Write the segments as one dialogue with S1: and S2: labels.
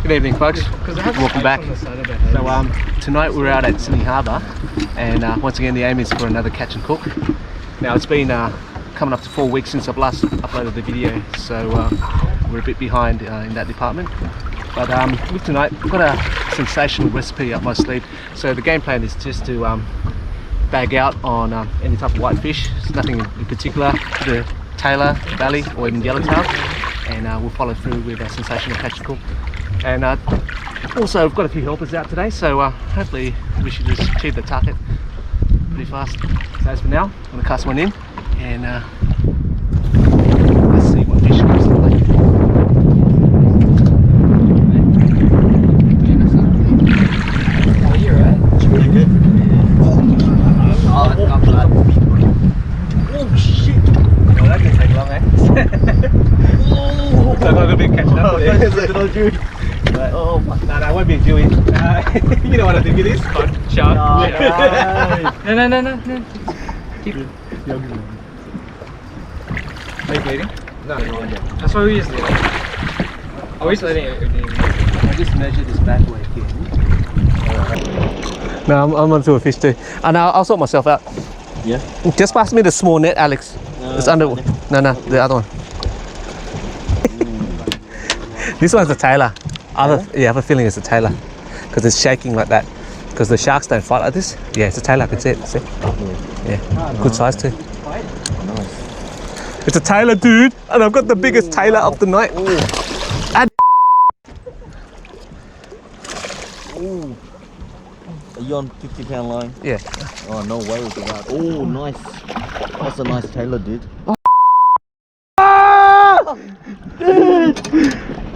S1: Good evening, folks. Welcome back. So tonight we're out at Sydney Harbour, and once again the aim is for another catch and cook. Now it's been coming up to 4 weeks since I've last uploaded the video, so we're a bit behind in that department. But with tonight, I've got a sensational recipe up my sleeve. So the game plan is just to bag out on any type of whitefish. There's nothing in particular, the tailor, valley, or even yellowtail, and we'll follow through with a sensational catch and cook. And also I've got a few helpers out today, so hopefully we should just achieve the target pretty fast. So as for now, I'm going to cast one in, and let's see what fish comes to the lake.
S2: Oh, you're right. It's really good. Oh, that's not bad. Oh shit!
S1: Oh, that didn't take long, eh? Oh, so I got a little bit catching up there.
S2: Oh my
S1: god. No, it won't be a Dewey. You know what I think it is? Shark.
S2: No. Keep it. Are you bleeding?
S1: No.
S2: That's why we just leave it. Are we just letting it?
S1: I just measured this back way here. No, I'm onto a fish too. And I'll sort myself out.
S2: Yeah?
S1: Just pass me the small net, Alex. It's under. No, the other one. This one's a tailor. Yeah, I have a feeling it's a tailor because it's shaking like that. Because the sharks don't fight like this. Yeah, it's a tailor. I can see it. See? Yeah, good size too. It's a tailor, dude, and I've got the biggest tailor of the night. And
S3: Are you on 50-pound line?
S1: yeah.
S3: Oh, no way with that. Oh, nice. That's a nice tailor, dude.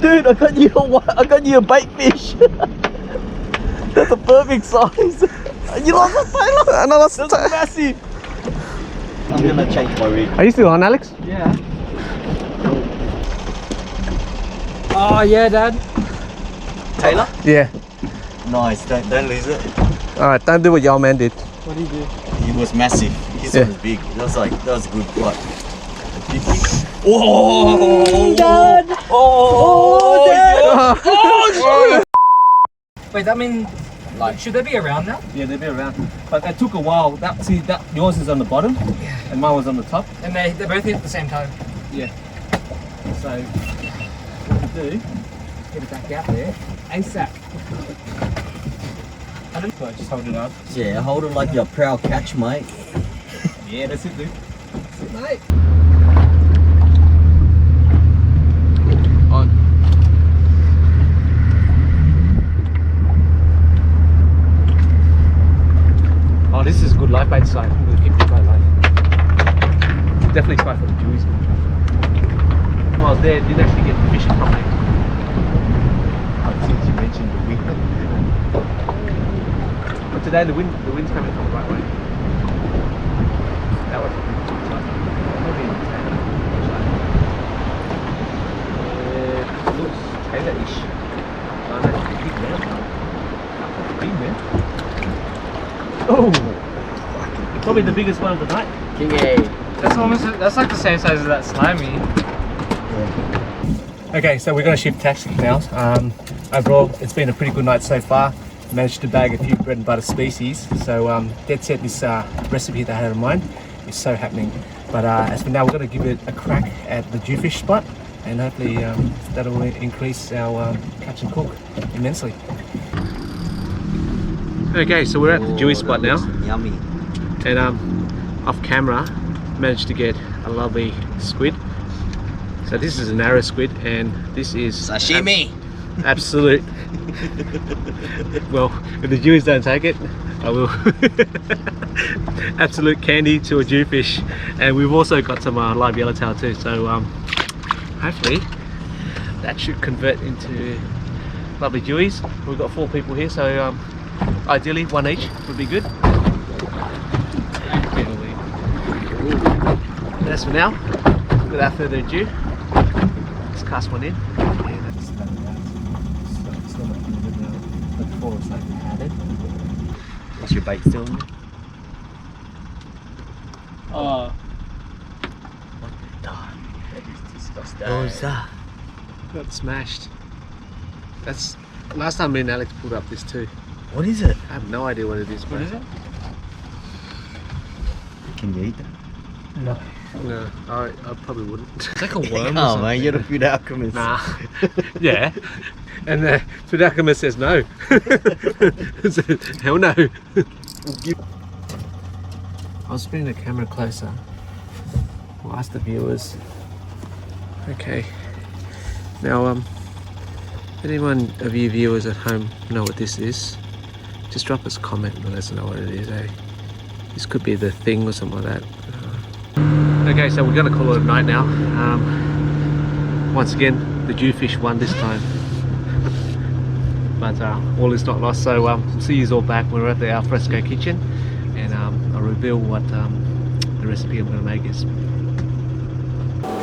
S3: Dude, I got you a bait fish. That's a perfect size. You lost a tailor?
S1: And I lost
S3: That's massive. I'm gonna change my rig.
S1: Are you still on, Alex?
S2: Yeah. Oh yeah, Dad.
S3: Tailor?
S1: Yeah.
S3: Nice. Don't lose it.
S1: All right, don't do what your man did.
S2: What do you do?
S3: He was massive. His
S1: Yeah.
S3: one was big. That was good. What? Oh,
S2: Dad!
S3: Oh,
S2: Dad!
S3: Oh,
S2: Wait, that mean like should they be around now?
S1: Yeah, they'll be around. But that took a while. See, yours is on the bottom, and mine was on the top.
S2: And they both hit at the same time.
S1: Yeah. So what we do?
S2: Get it back out there. ASAP.
S1: So just hold it up.
S3: Yeah, hold it like your proud catch, mate.
S1: Yeah, that's it, dude. That's it, mate. On. Oh, this is a good live bait site. I'm going to keep this bait live. Definitely try for the Jewies. When I was there, didn't actually get the fishing properly.
S3: Since you mentioned the wind.
S1: But today the wind's coming from the right way. That was maybe in the tailor. It looks tailor-ish. Oh, that's a big man. Big man. Oh! Probably the biggest one of the night.
S2: That's like the same size as that slimy.
S1: Okay, so we're going to shift tactics now. Overall, it's been a pretty good night so far. Managed to bag a few bread and butter species. So dead set, this recipe that I had in mind is so happening. But as for now, we're going to give it a crack at the jewfish spot, and hopefully that will increase our catch and cook immensely. Okay, so we're at the Jewish spot now,
S3: Yummy.
S1: and off camera managed to get a lovely squid. So this is a narrow squid, and this is
S3: Sashimi.
S1: Absolute. Well, if the Jews don't take it, I will. Absolute candy to a jewfish, and we've also got some live yellowtail too. So hopefully that should convert into lovely jewies. We've got 4 people here, so ideally 1 each would be good. That's for now. Without further ado, let's cast one in.
S3: What's your bait still in there?
S2: Oh.
S3: That is disgusting.
S1: What was that? Got smashed. That's last time me and Alex pulled up this too.
S3: What is it?
S1: I have no idea what it is, bro.
S2: What is it?
S3: Can you eat that?
S2: No.
S1: No, I probably wouldn't.
S2: It's like a worm or
S3: Oh
S2: something.
S3: man, you're the food alchemist.
S1: Nah. Yeah. And the food alchemist says no. Hell no. I'll bring the camera closer. We'll ask the viewers. Okay. Now, if anyone of you viewers at home know what this is, just drop us a comment and let us know what it is, eh? This could be the thing or something like that. Okay, so we're gonna call it a night now. Once again, the Jewfish won this time. But all is not lost, so see you all back. We're at the alfresco kitchen, and I'll reveal what the recipe I'm gonna make is.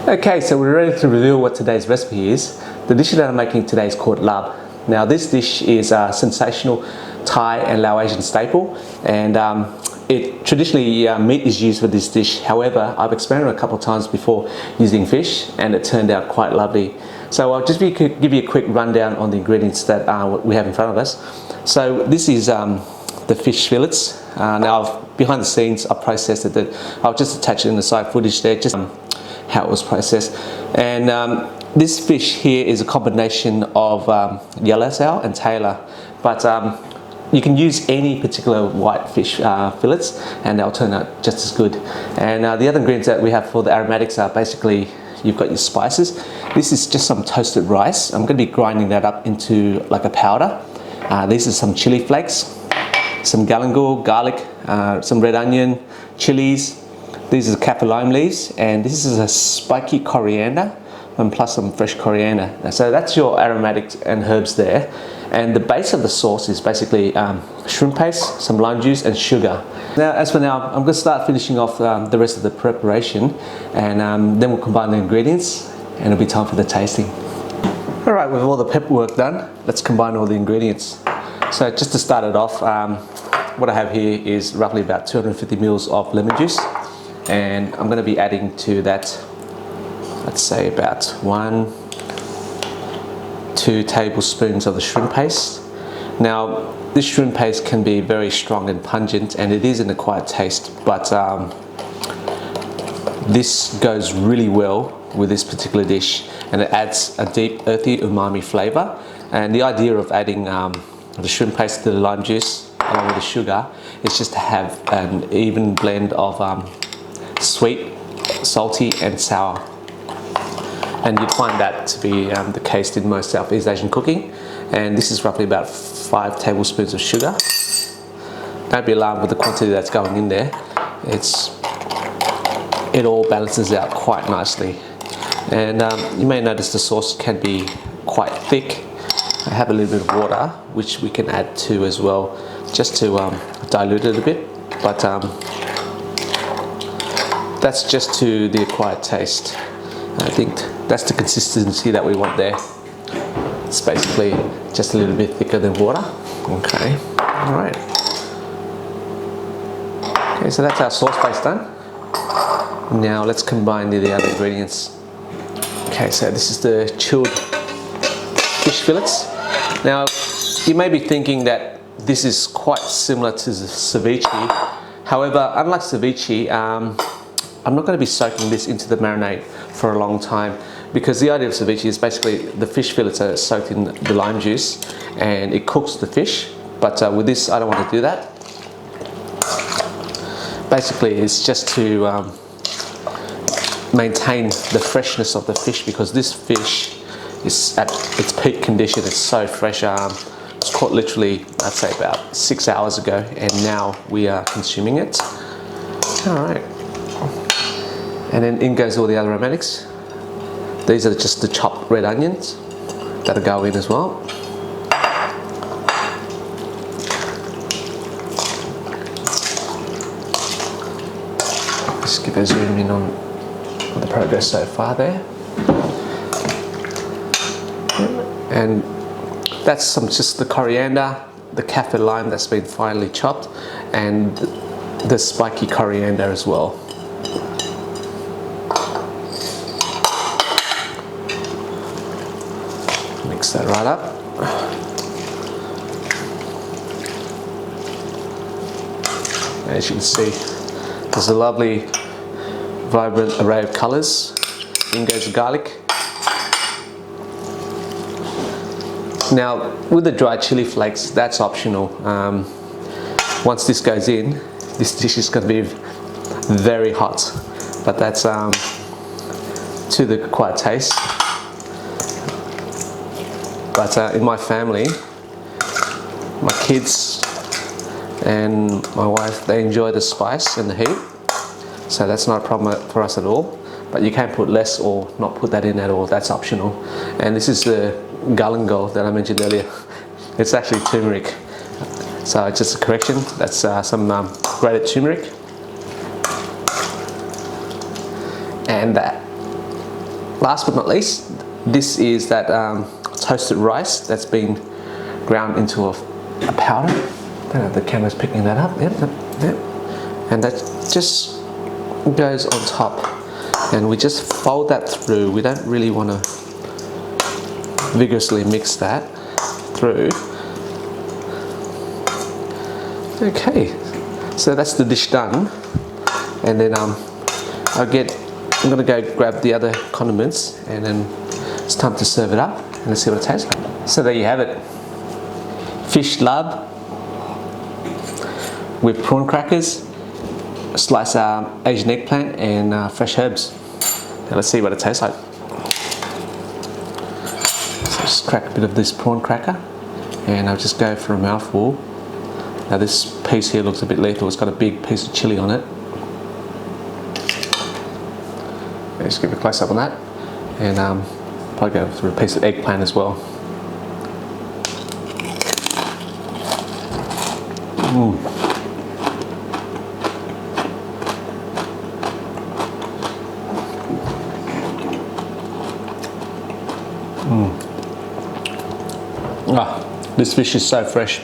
S1: Okay, so we're ready to reveal what today's recipe is. The dish that I'm making today is called LARB. Now this dish is a sensational Thai and Laotian staple, and traditionally meat is used for this dish. However, I've experimented a couple of times before using fish, and it turned out quite lovely. So I'll just give you a quick rundown on the ingredients that we have in front of us. So this is the fish fillets. Now behind the scenes I processed it. I'll just attach it in the side footage there, just how it was processed. And this fish here is a combination of yellowtail and tailor, but you can use any particular white fish fillets and they'll turn out just as good. And the other ingredients that we have for the aromatics are basically, you've got your spices. This is just some toasted rice. I'm going to be grinding that up into like a powder. These are some chili flakes, some galangal, garlic, some red onion, chilies. These are kaffir lime leaves, and this is a spiky coriander, and plus some fresh coriander. So that's your aromatics and herbs there. And the base of the sauce is basically shrimp paste, some lime juice and sugar. Now, as for now, I'm going to start finishing off the rest of the preparation, and then we'll combine the ingredients and it'll be time for the tasting. All right, with all the prep work done, let's combine all the ingredients. So just to start it off, what I have here is roughly about 250 mils of lemon juice, and I'm going to be adding to that, let's say about 1-2 tablespoons of the shrimp paste. Now this shrimp paste can be very strong and pungent, and it is an acquired taste, but this goes really well with this particular dish, and it adds a deep earthy umami flavor. And the idea of adding the shrimp paste to the lime juice along with the sugar is just to have an even blend of sweet, salty and sour. And you'd find that to be the case in most Southeast Asian cooking. And this is roughly about 5 tablespoons of sugar. Don't be alarmed with the quantity that's going in there. It all balances out quite nicely. And you may notice the sauce can be quite thick. I have a little bit of water, which we can add to as well, just to dilute it a bit. But that's just to the acquired taste. I think that's the consistency that we want there. It's basically just a little bit thicker than water. Okay, all right. Okay, so that's our sauce base done. Now let's combine the other ingredients. Okay, so this is the chilled fish fillets. Now, you may be thinking that this is quite similar to the ceviche. However, unlike ceviche, I'm not going to be soaking this into the marinade for a long time, because the idea of ceviche is basically the fish fillets are soaked in the lime juice and it cooks the fish. But with this, I don't want to do that. Basically, it's just to maintain the freshness of the fish, because this fish is at its peak condition. It's so fresh. It's caught literally, I'd say about 6 hours ago, and now we are consuming it. All right. And then in goes all the other aromatics. These are just the chopped red onions that'll go in as well. Just give a zoom in on the progress so far there. And that's just the coriander, the kaffir lime that's been finely chopped, and the spiky coriander as well. Mix that right up. As you can see, there's a lovely vibrant array of colours. In goes the garlic. Now with the dried chili flakes, that's optional. Once this goes in, this dish is going to be very hot, but that's to the acquired taste. But in my family, my kids and my wife, they enjoy the spice and the heat, so that's not a problem for us at all. But you can put less or not put that in at all, that's optional. And this is the galangal that I mentioned earlier. It's actually turmeric, so just a correction, that's some grated turmeric. And last but not least, this is that toasted rice that's been ground into a powder. I don't know if the camera's picking that up. Yep. And that just goes on top, and we just fold that through. We don't really want to vigorously mix that through. Okay, so that's the dish done, and then I'm gonna go grab the other condiments, and then it's time to serve it up, and let's see what it tastes like. So there you have it, fish larb with prawn crackers, a slice of Asian eggplant, and fresh herbs. Now let's see what it tastes like. So just crack a bit of this prawn cracker, and I'll just go for a mouthful. Now this piece here looks a bit lethal, it's got a big piece of chili on it. Just give a close up on that, and probably go for a piece of eggplant as well. This fish is so fresh.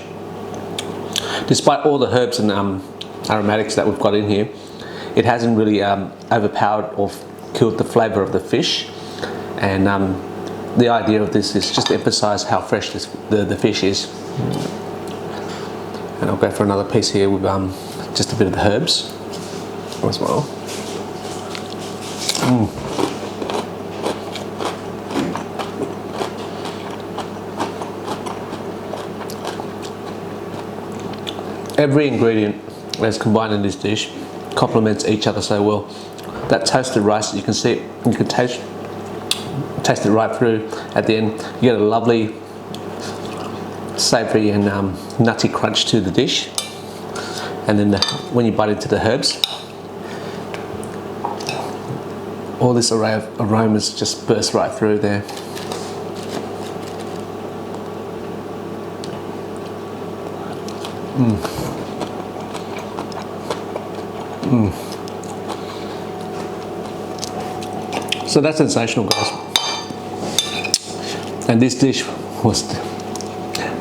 S1: Despite all the herbs and aromatics that we've got in here, it hasn't really overpowered or killed the flavour of the fish. And the idea of this is just to emphasise how fresh the fish is. And I'll go for another piece here with just a bit of the herbs as well. Every ingredient that's combined in this dish complements each other so well. That toasted rice, you can see, you can taste it right through at the end. You get a lovely savoury and nutty crunch to the dish, and then when you bite into the herbs, all this array of aromas just burst right through there. So that's sensational, guys. And this dish was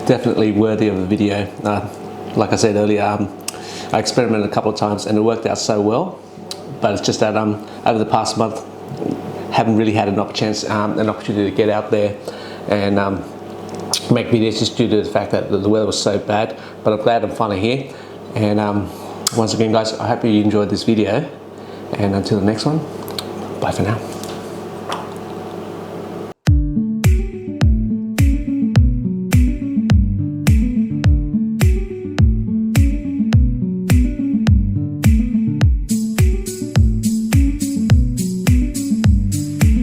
S1: definitely worthy of a video. Like I said earlier, I experimented a couple of times and it worked out so well. But it's just that over the past month, haven't really had an opportunity to get out there and make videos just due to the fact that the weather was so bad. But I'm glad I'm finally here. And once again, guys, I hope you enjoyed this video. And until the next one, bye for now.